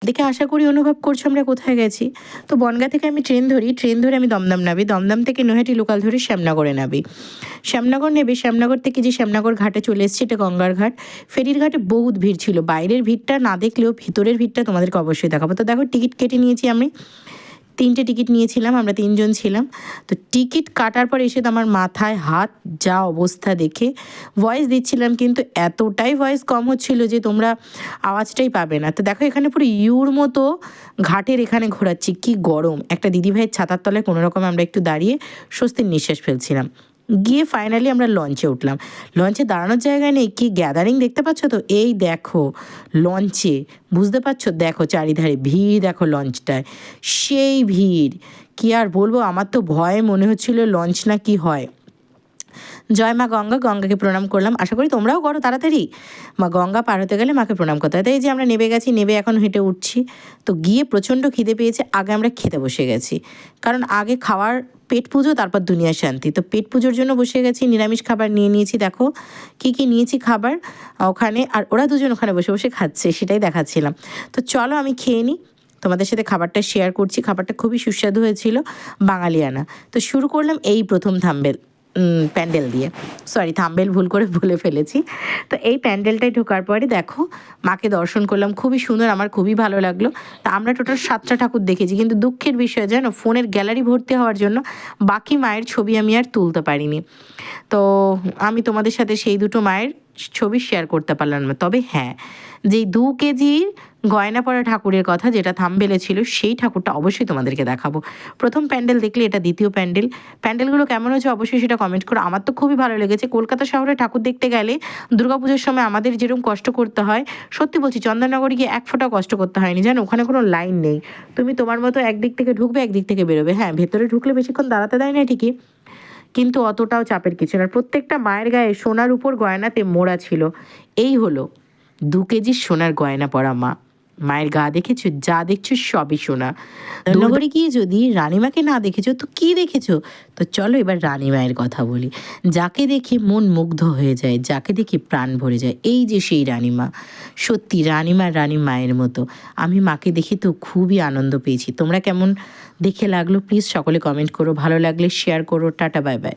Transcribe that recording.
দেখে আশা করি অনুভব করছো আমরা কোথায় গেছি। তো বনগাঁ থেকে আমি ট্রেন ধরে আমি দমদম নামি, দমদম থেকে নৈহাটি লোকাল ধরে শ্যামনগরে নামি। শ্যামনগর নেবে, শ্যামনগর থেকে যে শ্যামনগর ঘাটে চলে এসেছি, এটা গঙ্গার ঘাট। ফেরির ঘাটে বহুত ভিড় ছিল, বাইরের ভিড়টা না দেখলেও ভিতরের ভিড়টা তোমাদেরকে অবশ্যই দেখাবো। তো দেখো, টিকিট কেটে নিয়েছি আমি, 3টে টিকিট নিয়েছিলাম, আমরা 3জন ছিলাম। তো টিকিট কাটার পর এসে তো আমার মাথায় হাত, যা অবস্থা দেখে ভয়েস দিচ্ছিলাম, কিন্তু এতটাই ভয়েস কম হচ্ছিল যে তোমরা আওয়াজটাই পাবে না। তো দেখো, এখানে পুরো ইউর মতো ঘাটের এখানে ঘোরাচ্ছি, কি গরম। একটা দিদিভাইয়ের ছাতার তলায় কোনো রকমে আমরা একটু দাঁড়িয়ে স্বস্তির নিঃশ্বাস ফেলছিলাম। গিয়ে ফাইনালি আমরা লঞ্চে উঠলাম। লঞ্চে দাঁড়ানোর জায়গায় নেই, কি গ্যাদারিং দেখতে পাচ্ছ তো, এই দেখো লঞ্চে, বুঝতে পারছো, দেখো চারিধারে ভিড়, দেখো লঞ্চটায় সেই ভিড়, কি আর বলবো। আমার তো ভয়ে মনে হচ্ছিল লঞ্চ না কি হয়। জয় মা গঙ্গা, গঙ্গাকে প্রণাম করলাম, আশা করি তোমরাও করো তাড়াতাড়ি। মা গঙ্গা পার হতে গেলে মাকে প্রণাম করতে হয়। তাই এই যে আমরা নেমে গেছি, নেমে এখন হেঁটে উঠছি। তো গিয়ে প্রচণ্ড খিদে পেয়েছে, আগে আমরা খেতে বসে গেছি, কারণ আগে খাওয়ার পেট পুজো, তারপর দুনিয়া শান্তি। তো পেট পুজোর জন্য বসে গেছি, নিরামিষ খাবার নিয়ে নিয়েছি। দেখো কী কী নিয়েছি খাবার ওখানে, আর ওরা দুজন ওখানে বসে বসে খাচ্ছে, সেটাই দেখাচ্ছিলাম। তো চলো আমি খেয়ে নিই, তোমাদের সাথে খাবারটা শেয়ার করছি। খাবারটা খুবই সুস্বাদু হয়েছিল, বাঙালিয়ানা। তো শুরু করলাম এই প্রথম প্যান্ডেল দিয়ে, সরি থাম্বেল ভুল করে বলে ফেলেছি। তো এই প্যান্ডেলটায় ঢোকার পরে দেখো মাকে দর্শন করলাম, খুবই সুন্দর, আমার খুবই ভালো লাগলো। তা আমরা টোটাল 7টা ঠাকুর দেখেছি, কিন্তু দুঃখের বিষয় জানো, ফোনের গ্যালারি ভর্তি হওয়ার জন্য বাকি মায়ের ছবি আমি আর তুলতে পারিনি। তো আমি তোমাদের সাথে সেই দুটো মায়ের ছবি শেয়ার করতে পারলাম না। তবে হ্যাঁ, যেই 2 কেজির গয়না পরা ঠাকুরের কথা যেটা থাম্বেলে ছিল, সেই ঠাকুরটা অবশ্যই তোমাদেরকে দেখাবো। প্রথম প্যান্ডেল দেখলে, এটা দ্বিতীয় প্যান্ডেল। প্যান্ডেলগুলো কেমন হয়েছে অবশ্যই সেটা কমেন্ট করো। আমার তো খুবই ভালো লেগেছে। কলকাতা শহরে ঠাকুর দেখতে গেলে দুর্গাপুজোর সময় আমাদের যেরকম কষ্ট করতে হয়, সত্যি বলছি চন্দননগরে গিয়ে এক ফোঁটা কষ্ট করতে হয়নি, জানো। ওখানে কোনো লাইন নেই, তুমি তোমার মতো একদিক থেকে ঢুকবে, একদিক থেকে বেরোবে। হ্যাঁ, ভেতরে ঢুকলে বেশিক্ষণ দাঁড়াতে দেয় না ঠিকই, কিন্তু অতটাও চাপের কিছু না। প্রত্যেকটা মায়ের গায়ে সোনার উপর গয়নাতে মোড়া ছিল। এই হলো 2 কেজির সোনার গয়না পরা মা। মায়ের গা দেখেছো, যা দেখছো সবই সোনা। নগরে গিয়ে যদি রানীমাকে না দেখেছো তো কি দেখেছো? তো চলো এবার রানীমায়ের কথা বলি, যাকে দেখে মন মুগ্ধ হয়ে যায়, যাকে দেখে প্রাণ ভরে যায়। এই যে সেই রানীমা, সত্যি রানী মায়ের মতো। আমি মাকে দেখে তো খুবই আনন্দ পেয়েছি। তোমরা কেমন দেখে লাগলো প্লিজ সকলে কমেন্ট করো, ভালো লাগলে শেয়ার করো। Tata, bye bye.